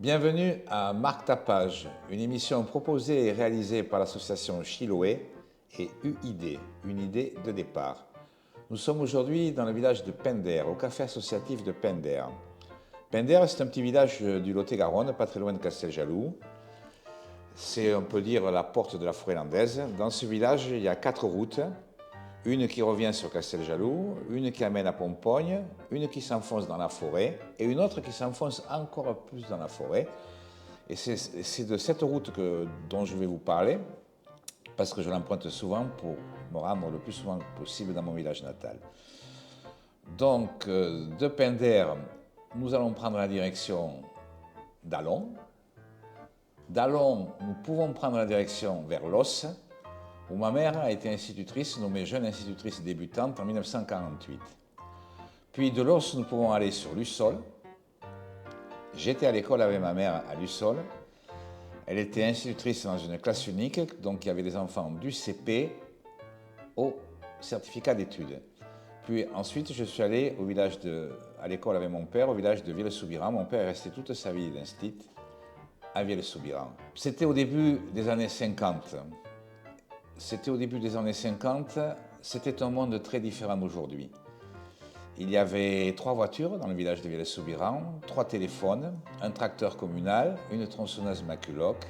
Bienvenue à Marque ta page, une émission proposée et réalisée par l'association Chiloé et UID, une idée de départ. Nous sommes aujourd'hui dans le village de Pender, au café associatif de Pender. Pender, c'est un petit village du Lot-et-Garonne, pas très loin de Casteljaloux. C'est, on peut dire, la porte de la forêt landaise. Dans ce village, il y a 4 routes. Une qui revient sur Casteljaloux, une qui amène à Pompogne, une qui s'enfonce dans la forêt et une autre qui s'enfonce encore plus dans la forêt. Et c'est de cette route dont je vais vous parler, parce que je l'emprunte souvent pour me rendre le plus souvent possible dans mon village natal. Donc, de Pender, nous allons prendre la direction d'Allons. D'Allons, nous pouvons prendre la direction vers Los, où ma mère a été institutrice, nommée jeune institutrice débutante en 1948. Puis de Los, nous pouvons aller sur Lussol. J'étais à l'école avec ma mère à Lussol. Elle était institutrice dans une classe unique, donc il y avait des enfants du CP au certificat d'études. Puis ensuite, je suis allé à l'école avec mon père, au village de Ville-Soubiran. Mon père est resté toute sa vie d'instit à Ville-Soubiran. C'était au début des années 50. C'était un monde très différent d'aujourd'hui. Il y avait 3 voitures dans le village de Ville-Soubiran, 3 téléphones, un tracteur communal, une tronçonneuse Maculoc.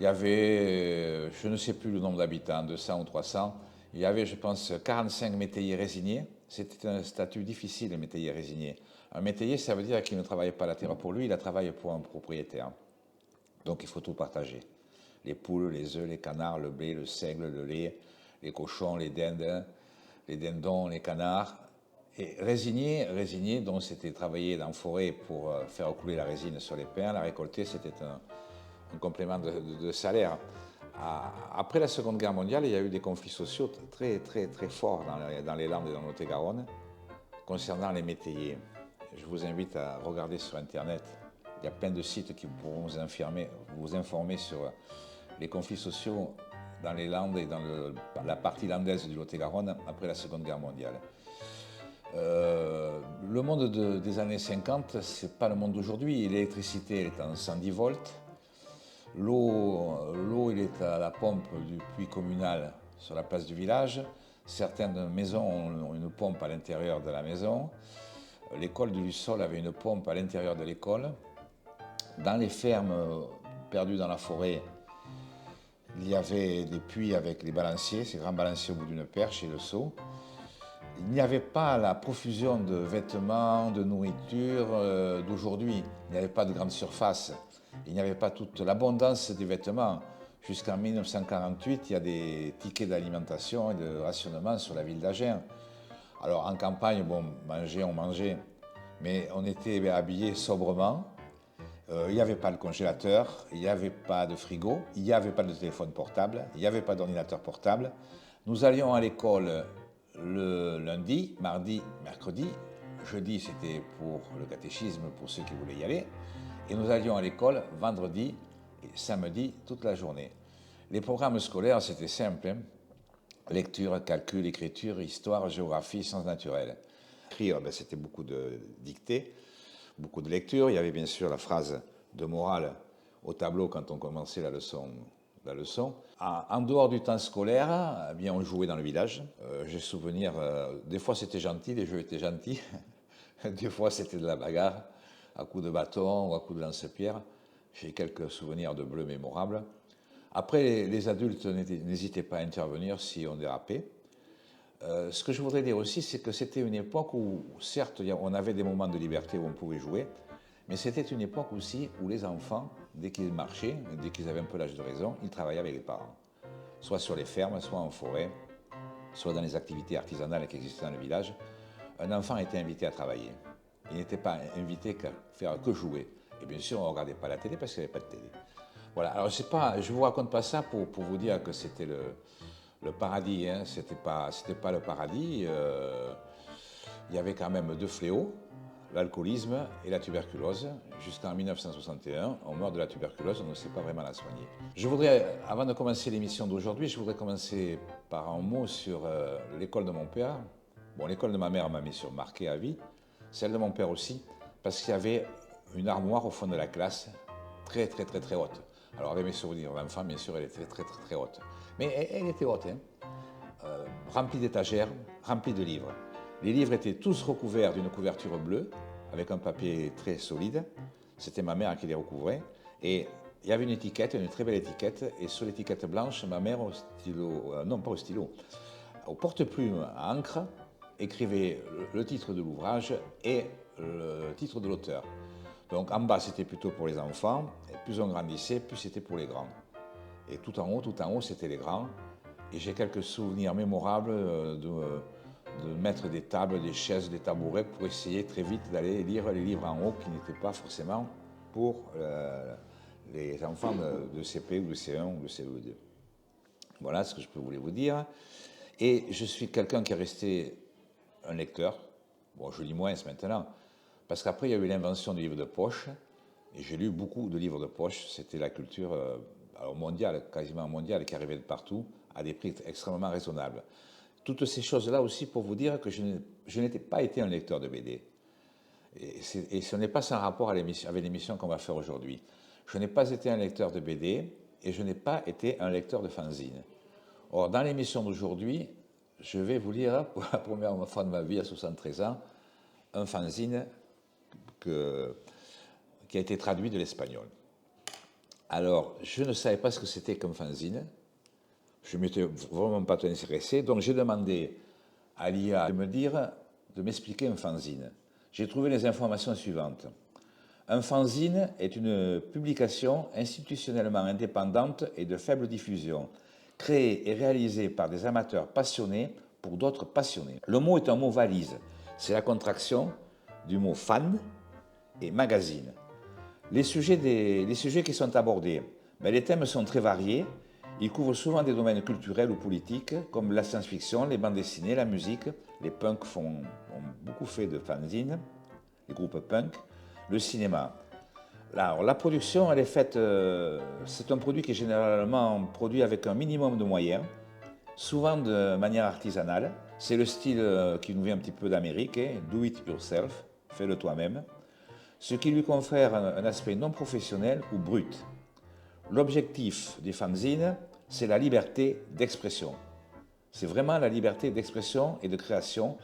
Il y avait, je ne sais plus le nombre d'habitants, 200 ou 300. Il y avait, je pense, 45 métayers résignés. C'était un statut difficile, les métayers résignés. Un métayer, ça veut dire qu'il ne travaille pas la terre pour lui, il travaille pour un propriétaire. Donc il faut tout partager. Les poules, les œufs, les canards, le blé, le seigle, le lait, les cochons, les dindes, les dindons, les canards. Et résigner, donc c'était travailler dans la forêt pour faire couler la résine sur les pins. La récolter, c'était un complément de salaire. Après la Seconde Guerre mondiale, il y a eu des conflits sociaux très forts dans les Landes et dans le Lot-et-Garonne concernant les métayers. Je vous invite à regarder sur Internet. Il y a plein de sites qui pourront vous informer sur les conflits sociaux dans les Landes et dans la partie landaise du Lot-et-Garonne après la Seconde Guerre mondiale. Le monde des années 50, c'est pas le monde d'aujourd'hui. L'électricité elle est en 110 volts. L'eau, il est à la pompe du puits communal sur la place du village. Certaines maisons ont une pompe à l'intérieur de la maison. L'école de Lussol avait une pompe à l'intérieur de l'école. Dans les fermes perdues dans la forêt, il y avait des puits avec les balanciers, ces grands balanciers au bout d'une perche et le seau. Il n'y avait pas la profusion de vêtements, de nourriture d'aujourd'hui. Il n'y avait pas de grandes surfaces. Il n'y avait pas toute l'abondance des vêtements. Jusqu'en 1948, il y a des tickets d'alimentation et de rationnement sur la ville d'Agen. Alors en campagne, bon, on mangeait, mais on était habillés sobrement. Il n'y avait pas de congélateur, il n'y avait pas de frigo, il n'y avait pas de téléphone portable, il n'y avait pas d'ordinateur portable. Nous allions à l'école le lundi, mardi, mercredi. Jeudi, c'était pour le catéchisme, pour ceux qui voulaient y aller. Et nous allions à l'école vendredi et samedi toute la journée. Les programmes scolaires, c'était simple. Lecture, calcul, écriture, histoire, géographie, sciences naturelles. Écrire, c'était beaucoup de dictées, beaucoup de lecture. Il y avait bien sûr la phrase de morale au tableau quand on commençait la leçon. En dehors du temps scolaire, bien, on jouait dans le village. J'ai souvenir, des fois c'était gentil, les jeux étaient gentils. Des fois c'était de la bagarre, à coups de bâton ou à coups de lance-pierre. J'ai quelques souvenirs de bleus mémorables. Après, les adultes n'hésitaient pas à intervenir si on dérapait. Ce que je voudrais dire aussi, c'est que c'était une époque où, certes, on avait des moments de liberté où on pouvait jouer, mais c'était une époque aussi où les enfants, dès qu'ils marchaient, dès qu'ils avaient un peu l'âge de raison, ils travaillaient avec les parents. Soit sur les fermes, soit en forêt, soit dans les activités artisanales qui existaient dans le village. Un enfant était invité à travailler. Il n'était pas invité qu'à faire que jouer. Et bien sûr, on ne regardait pas la télé parce qu'il n'y avait pas de télé. Voilà, alors je ne vous raconte pas ça pour vous dire que c'était le paradis. Hein. C'était pas le paradis. Il y avait quand même 2 fléaux, l'alcoolisme et la tuberculose. Jusqu'en 1961, on meurt de la tuberculose, on ne sait pas vraiment la soigner. Je voudrais, avant de commencer l'émission d'aujourd'hui, je voudrais commencer par un mot sur l'école de mon père. Bon, l'école de ma mère m'a mis sur marqué à vie, celle de mon père aussi, parce qu'il y avait une armoire au fond de la classe, très haute. Alors avec mes souvenirs d'enfant, bien sûr, elle était très haute. Mais elle était haute, hein, remplie d'étagères, remplie de livres. Les livres étaient tous recouverts d'une couverture bleue, avec un papier très solide. C'était ma mère qui les recouvrait. Et il y avait une étiquette, une très belle étiquette, et sur l'étiquette blanche, ma mère, au stylo, non pas au stylo, au porte-plume à encre, écrivait le titre de l'ouvrage et le titre de l'auteur. Donc en bas, c'était plutôt pour les enfants, et plus on grandissait, plus c'était pour les grands. Et tout en haut, c'était les grands. Et j'ai quelques souvenirs mémorables de mettre des tables, des chaises, des tabourets pour essayer très vite d'aller lire les livres en haut qui n'étaient pas forcément pour les enfants de CP ou de C1 ou de CE2. Voilà ce que je peux vous dire. Et je suis quelqu'un qui est resté un lecteur. Bon, je lis moins maintenant, parce qu'après, il y a eu l'invention du livre de poche, et j'ai lu beaucoup de livres de poche. C'était la culture mondiale, quasiment mondiale, qui arrivait de partout, à des prix extrêmement raisonnables. Toutes ces choses-là aussi pour vous dire que je n'étais pas été un lecteur de BD. Et ce n'est pas sans rapport avec l'émission qu'on va faire aujourd'hui. Je n'ai pas été un lecteur de BD et je n'ai pas été un lecteur de fanzine. Or, dans l'émission d'aujourd'hui, je vais vous lire, pour la première fois de ma vie à 73 ans, un fanzine qui a été traduit de l'espagnol. Alors, je ne savais pas ce que c'était qu'un fanzine. Je ne m'étais vraiment pas intéressé, donc j'ai demandé à l'IA de m'expliquer un fanzine. J'ai trouvé les informations suivantes. Un fanzine est une publication institutionnellement indépendante et de faible diffusion, créée et réalisée par des amateurs passionnés pour d'autres passionnés. Le mot est un mot valise. C'est la contraction du mot fan et magazine. Les sujets qui sont abordés, les thèmes sont très variés. Ils couvrent souvent des domaines culturels ou politiques, comme la science-fiction, les bandes dessinées, la musique. Les punks ont beaucoup fait de fanzines, les groupes punk, le cinéma. Alors, la production, elle est faite, c'est un produit qui est généralement produit avec un minimum de moyens, souvent de manière artisanale. C'est le style qui nous vient un petit peu d'Amérique, hein, do it yourself, fais-le toi-même, ce qui lui confère un aspect non professionnel ou brut. L'objectif des fanzines, c'est la liberté d'expression. C'est vraiment la liberté d'expression et de création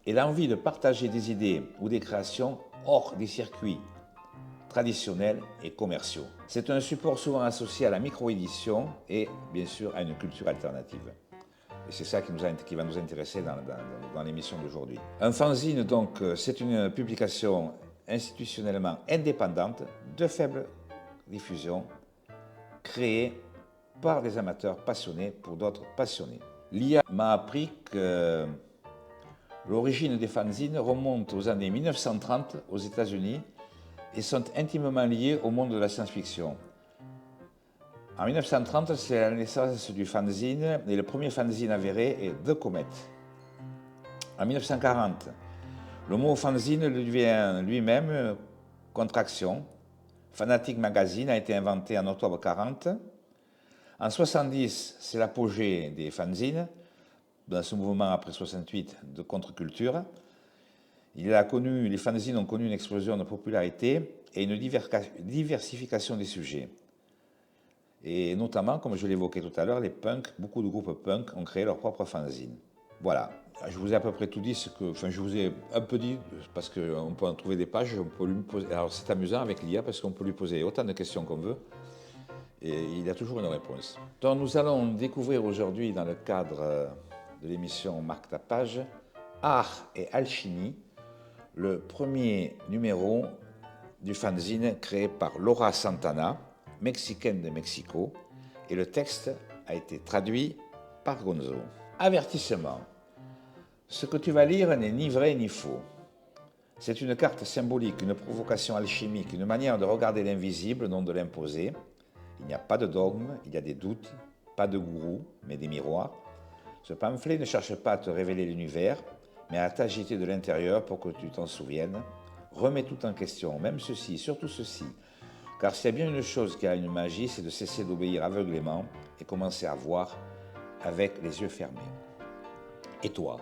et l'envie de partager des idées ou des créations hors des circuits traditionnels et commerciaux. C'est un support souvent associé à la micro-édition et bien sûr à une culture alternative. Et c'est ça qui va nous intéresser dans l'émission d'aujourd'hui. Un fanzine, donc, c'est une publication institutionnellement indépendante, de faible diffusion, créée par des amateurs passionnés pour d'autres passionnés. L'IA m'a appris que l'origine des fanzines remonte aux années 1930 aux États-Unis et sont intimement liées au monde de la science-fiction. En 1930, c'est la naissance du fanzine et le premier fanzine avéré est The Comet. En 1940, le mot fanzine devient lui-même contraction. Fanatic Magazine a été inventé en octobre 40. En 70, c'est l'apogée des fanzines, dans ce mouvement après 68 de contre-culture. Les fanzines ont connu une explosion de popularité et une diversification des sujets. Et notamment, comme je l'évoquais tout à l'heure, les punks, beaucoup de groupes punk ont créé leur propre fanzine. Voilà, je vous ai à peu près tout dit, je vous ai un peu dit, parce qu'on peut en trouver des pages, on peut lui poser, alors c'est amusant avec l'IA, parce qu'on peut lui poser autant de questions qu'on veut, et il a toujours une réponse. Donc nous allons découvrir aujourd'hui, dans le cadre de l'émission Marque ta page, Art et alchimie, le premier numéro du fanzine créé par Laura Santana, mexicaine de Mexico, et le texte a été traduit par Gonzo. Avertissement. Ce que tu vas lire n'est ni vrai ni faux. C'est une carte symbolique, une provocation alchimique, une manière de regarder l'invisible, non de l'imposer. Il n'y a pas de dogme, il y a des doutes, pas de gourou, mais des miroirs. Ce pamphlet ne cherche pas à te révéler l'univers, mais à t'agiter de l'intérieur pour que tu t'en souviennes. Remets tout en question, même ceci, surtout ceci. Car s'il y a bien une chose qui a une magie, c'est de cesser d'obéir aveuglément et commencer à voir avec les yeux fermés. Et toi,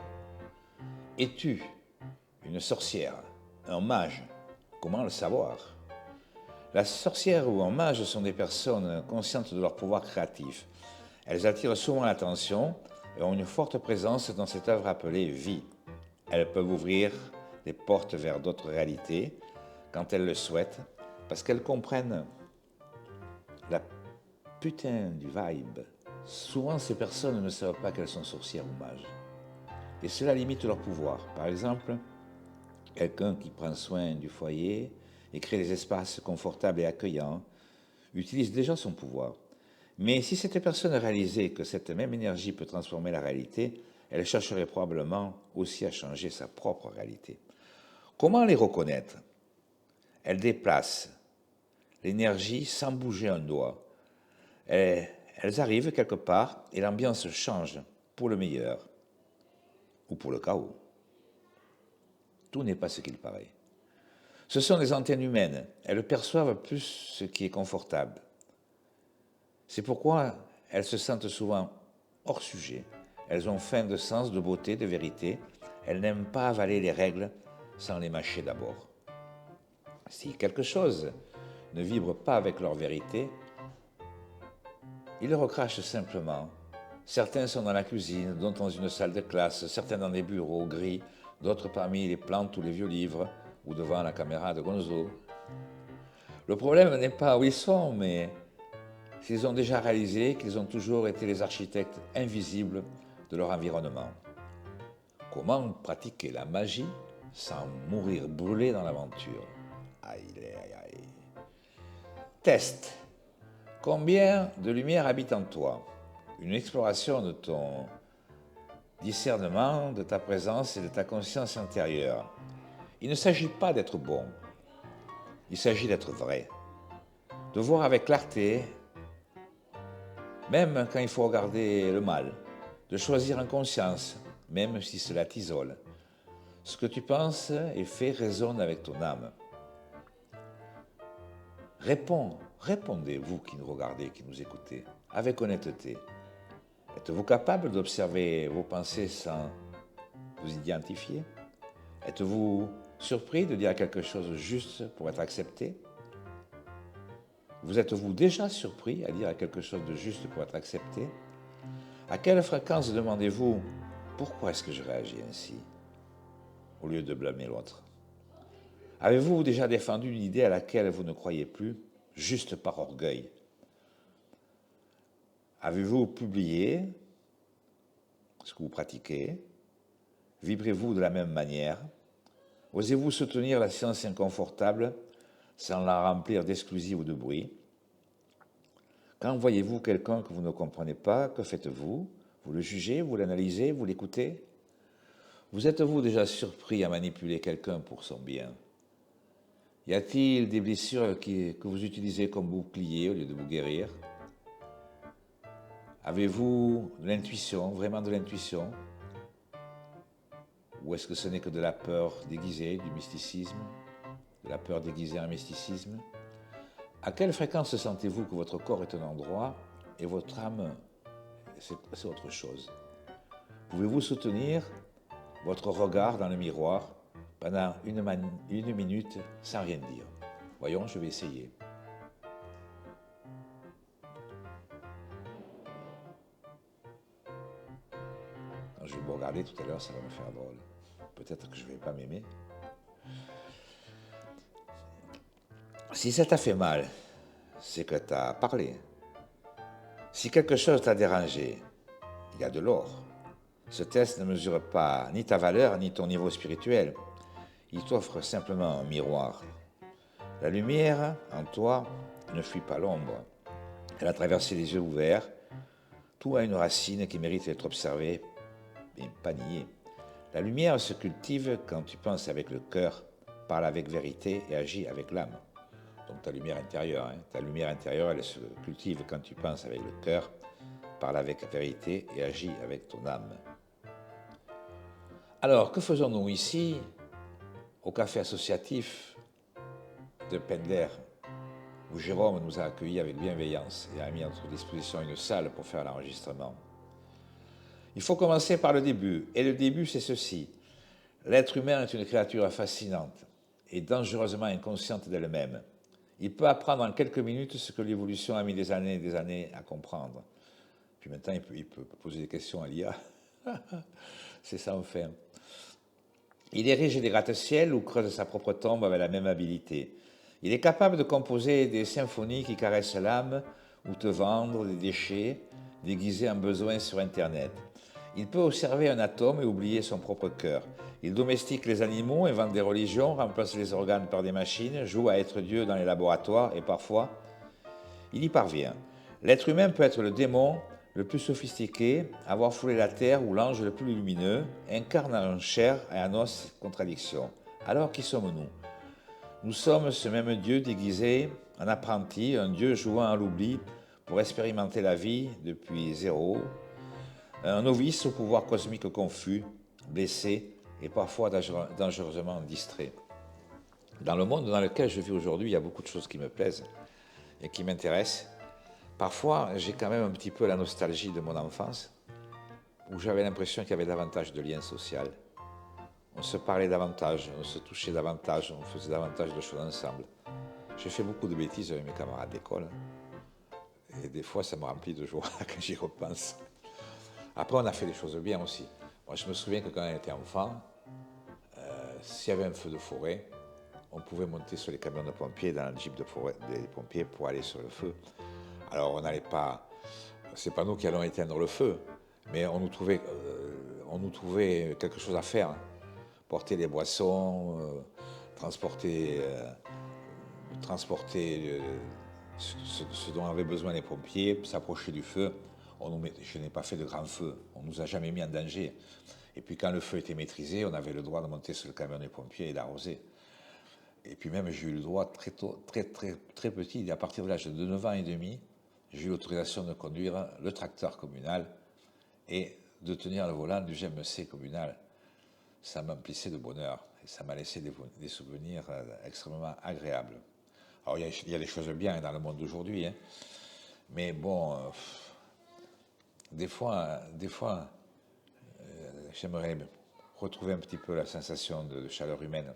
es-tu une sorcière, un mage? Comment le savoir? La sorcière ou un mage sont des personnes conscientes de leur pouvoir créatif. Elles attirent souvent l'attention et ont une forte présence dans cette œuvre appelée vie. Elles peuvent ouvrir des portes vers d'autres réalités quand elles le souhaitent, parce qu'elles comprennent la putain du vibe. Souvent, ces personnes ne savent pas qu'elles sont sorcières ou mages. Et cela limite leur pouvoir. Par exemple, quelqu'un qui prend soin du foyer et crée des espaces confortables et accueillants utilise déjà son pouvoir. Mais si cette personne réalisait que cette même énergie peut transformer la réalité, elle chercherait probablement aussi à changer sa propre réalité. Comment les reconnaître? Elles déplacent l'énergie sans bouger un doigt. Elles arrivent quelque part et l'ambiance change pour le meilleur ou pour le chaos. Tout n'est pas ce qu'il paraît. Ce sont des antennes humaines. Elles perçoivent plus ce qui est confortable. C'est pourquoi elles se sentent souvent hors sujet. Elles ont faim de sens, de beauté, de vérité. Elles n'aiment pas avaler les règles sans les mâcher d'abord. Si quelque chose ne vibre pas avec leur vérité, ils le recrachent simplement. Certains sont dans la cuisine, d'autres dans une salle de classe, certains dans des bureaux gris, d'autres parmi les plantes ou les vieux livres, ou devant la caméra de Gonzo. Le problème n'est pas où ils sont, mais s'ils ont déjà réalisé qu'ils ont toujours été les architectes invisibles de leur environnement. Comment pratiquer la magie sans mourir brûlé dans l'aventure? Aïe, aïe, aïe. Test. Combien de lumière habite en toi? Une exploration de ton discernement, de ta présence et de ta conscience intérieure. Il ne s'agit pas d'être bon, il s'agit d'être vrai. De voir avec clarté, même quand il faut regarder le mal. De choisir en conscience, même si cela t'isole. Ce que tu penses et fais résonne avec ton âme. Répondez, vous qui nous regardez, qui nous écoutez, avec honnêteté. Êtes-vous capable d'observer vos pensées sans vous identifier? Êtes-vous surpris de dire quelque chose juste pour être accepté? Vous êtes-vous déjà surpris à dire quelque chose de juste pour être accepté? À quelle fréquence demandez-vous pourquoi est-ce que je réagis ainsi, au lieu de blâmer l'autre? Avez-vous déjà défendu une idée à laquelle vous ne croyez plus, juste par orgueil? Avez-vous publié ce que vous pratiquez? Vibrez-vous de la même manière? Osez-vous soutenir la science inconfortable sans la remplir d'exclusifs ou de bruit? Quand voyez-vous quelqu'un que vous ne comprenez pas, que faites-vous? Vous le jugez, vous l'analysez, vous l'écoutez? Vous êtes-vous déjà surpris à manipuler quelqu'un pour son bien? Y a-t-il des blessures que vous utilisez comme bouclier au lieu de vous guérir? Avez-vous de l'intuition, vraiment de l'intuition? Ou est-ce que ce n'est que de la peur déguisée, du mysticisme? De la peur déguisée en mysticisme? À quelle fréquence sentez-vous que votre corps est un endroit et votre âme, c'est autre chose? Pouvez-vous soutenir votre regard dans le miroir pendant une minute sans rien dire? Voyons, je vais essayer. Quand je vais me regarder tout à l'heure, ça va me faire drôle. Peut-être que je ne vais pas m'aimer. Si ça t'a fait mal, c'est que tu as parlé. Si quelque chose t'a dérangé, il y a de l'or. Ce test ne mesure pas ni ta valeur ni ton niveau spirituel. Il t'offre simplement un miroir. La lumière en toi ne fuit pas l'ombre. Elle a traversé les yeux ouverts. Tout a une racine qui mérite d'être observée et pas niée. La lumière se cultive quand tu penses avec le cœur, parles avec vérité et agis avec l'âme. Donc ta lumière intérieure, ta lumière intérieure, elle se cultive quand tu penses avec le cœur, parles avec vérité et agis avec ton âme. Alors, que faisons-nous ici, au café associatif de Pendler, où Jérôme nous a accueillis avec bienveillance et a mis à notre disposition une salle pour faire l'enregistrement? Il faut commencer par le début, et le début c'est ceci. L'être humain est une créature fascinante et dangereusement inconsciente d'elle-même. Il peut apprendre en quelques minutes ce que l'évolution a mis des années et des années à comprendre. Puis maintenant, il peut poser des questions à l'IA. C'est ça, enfin. Il érige des gratte-ciel ou creuse sa propre tombe avec la même habileté. Il est capable de composer des symphonies qui caressent l'âme ou te vendre des déchets déguisés en besoins sur Internet. Il peut observer un atome et oublier son propre cœur. Il domestique les animaux, invente des religions, remplace les organes par des machines, joue à être Dieu dans les laboratoires et parfois, il y parvient. L'être humain peut être le démon le plus sophistiqué, avoir foulé la terre ou l'ange le plus lumineux, incarne en chair et en os contradiction. Alors qui sommes-nous? Nous sommes ce même Dieu déguisé en apprenti, un Dieu jouant à l'oubli pour expérimenter la vie depuis zéro, un novice au pouvoir cosmique confus, blessé et parfois dangereusement distrait. Dans le monde dans lequel je vis aujourd'hui, il y a beaucoup de choses qui me plaisent et qui m'intéressent. Parfois, j'ai quand même un petit peu la nostalgie de mon enfance, où j'avais l'impression qu'il y avait davantage de liens sociaux. On se parlait davantage, on se touchait davantage, on faisait davantage de choses ensemble. J'ai fait beaucoup de bêtises avec mes camarades d'école, et des fois ça me remplit de joie quand j'y repense. Après, on a fait des choses bien aussi. Moi, je me souviens que quand on était enfant, s'il y avait un feu de forêt, on pouvait monter sur les camions de pompiers, dans le jeep des pompiers pour aller sur le feu. Alors, on n'allait pas, c'est pas nous qui allons éteindre le feu, mais on nous trouvait quelque chose à faire. Porter les boissons, transporter ce dont avaient besoin les pompiers, s'approcher du feu. Je n'ai pas fait de grand feu, on ne nous a jamais mis en danger. Et puis quand le feu était maîtrisé, on avait le droit de monter sur le camion des pompiers et d'arroser. Et puis même j'ai eu le droit très tôt, très petit, à partir de l'âge de 9 ans et demi, j'ai eu l'autorisation de conduire le tracteur communal et de tenir le volant du GMC communal. Ça m'emplissait de bonheur et ça m'a laissé des souvenirs extrêmement agréables. Alors il y a des choses bien dans le monde d'aujourd'hui, hein, mais bon, des fois j'aimerais retrouver un petit peu la sensation de chaleur humaine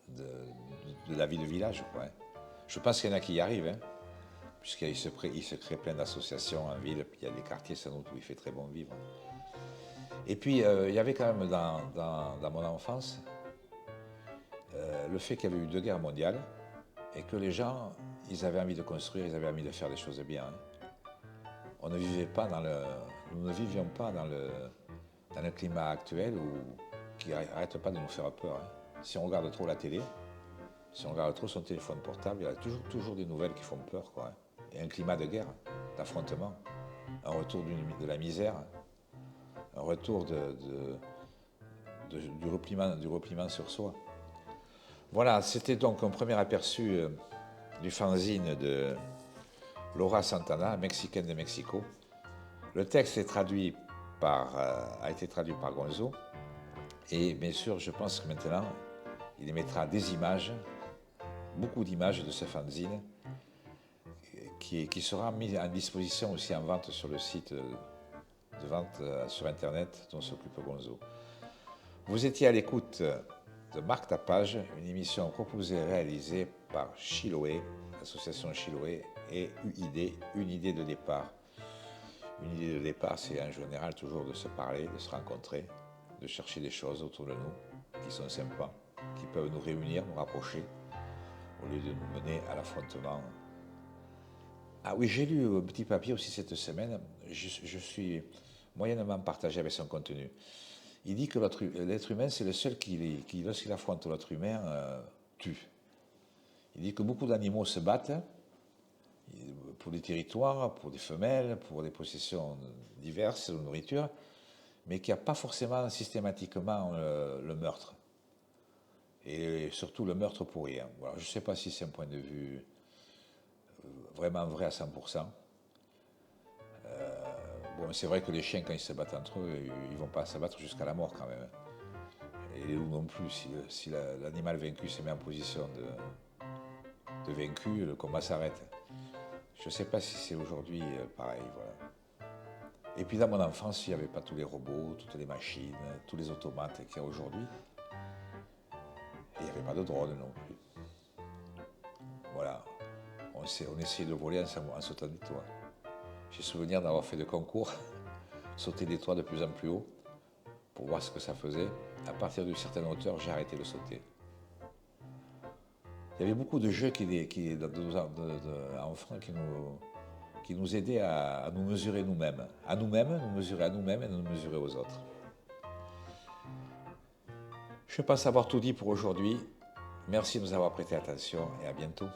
de la vie de village, quoi, hein. Je pense qu'il y en a qui y arrivent, hein, puisqu'il se crée plein d'associations en ville, puis il y a des quartiers sans doute où il fait très bon vivre. Et puis, il y avait quand même dans mon enfance le fait qu'il y avait eu 2 guerres mondiales et que les gens, ils avaient envie de construire, ils avaient envie de faire des choses bien, hein. On ne vivait pas nous ne vivions pas dans le climat actuel qui n'arrête pas de nous faire peur, hein. Si on regarde trop la télé, si on regarde trop son téléphone portable, il y a toujours des nouvelles qui font peur, quoi, hein. Et un climat de guerre, d'affrontement, un retour de la misère, un retour du repliement sur soi. Voilà, c'était donc un premier aperçu du fanzine de Laura Santana, mexicaine de Mexico. Le texte a été traduit par Gonzo. Et bien sûr, je pense que maintenant, il mettra des images, beaucoup d'images de ce fanzine, qui sera mis à disposition aussi en vente sur le site de vente sur Internet dont s'occupe Gonzo. Vous étiez à l'écoute de Marc Tapage, une émission proposée et réalisée par Chiloé, l'association Chiloé, et UID, une idée de départ. Une idée de départ, c'est en général toujours de se parler, de se rencontrer, de chercher des choses autour de nous qui sont sympas, qui peuvent nous réunir, nous rapprocher, au lieu de nous mener à l'affrontement. Ah oui, j'ai lu un petit papier aussi cette semaine, je suis moyennement partagé avec son contenu. Il dit que l'être humain, c'est le seul qui lorsqu'il affronte l'autre humain, tue. Il dit que beaucoup d'animaux se battent pour des territoires, pour des femelles, pour des possessions diverses de nourriture, mais qu'il n'y a pas forcément systématiquement le meurtre. Et surtout le meurtre pour rien. Voilà, je ne sais pas si c'est un point de vue vraiment vrai à 100%. Bon, c'est vrai que les chiens, quand ils se battent entre eux, ils ne vont pas se battre jusqu'à la mort quand même. Et les loups non plus. Si l'animal vaincu se met en position de vaincu, le combat s'arrête. Je ne sais pas si c'est aujourd'hui pareil. Voilà. Et puis dans mon enfance, il n'y avait pas tous les robots, toutes les machines, tous les automates qu'il y a aujourd'hui. Et il n'y avait pas de drones non plus. voilà, on essayait de voler en sautant des toits. J'ai souvenir d'avoir fait des concours, sauter des toits de plus en plus haut pour voir ce que ça faisait. À partir d'une certaine hauteur, j'ai arrêté de sauter. Il y avait beaucoup de jeux enfants qui nous aidaient à nous mesurer nous-mêmes. Nous mesurer à nous-mêmes et nous mesurer aux autres. Je pense avoir tout dit pour aujourd'hui. Merci de nous avoir prêté attention et à bientôt.